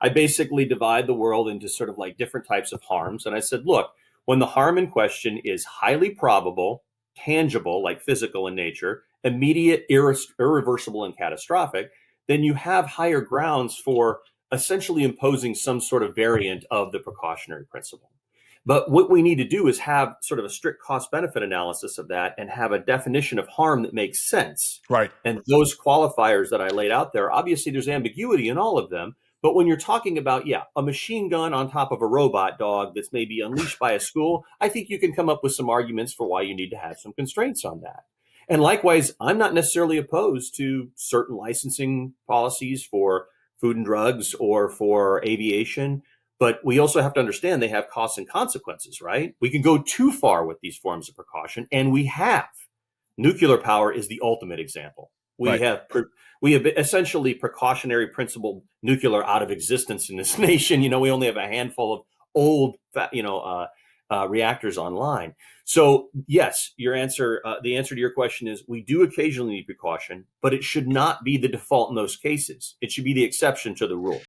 I basically divide the world into sort of like different types of harms. And I said, look, when the harm in question is highly probable, tangible, like physical in nature, immediate, irreversible, and catastrophic, then you have higher grounds for essentially imposing some sort of variant of the precautionary principle. But what we need to do is have sort of a strict cost benefit analysis of that and have a definition of harm that makes sense. Right. And those qualifiers that I laid out there, obviously there's ambiguity in all of them. But when you're talking about, yeah, a machine gun on top of a robot dog that's maybe unleashed by a school, I think you can come up with some arguments for why you need to have some constraints on that. And likewise, I'm not necessarily opposed to certain licensing policies for food and drugs or for aviation. But we also have to understand they have costs and consequences, right? We can go too far with these forms of precaution, and we have. Nuclear power is the ultimate example. Right. We have essentially precautionary principle nuclear out of existence in this nation. We only have a handful of old, reactors online. So yes, the answer to your question is we do occasionally need precaution, but it should not be the default in those cases. It should be the exception to the rule.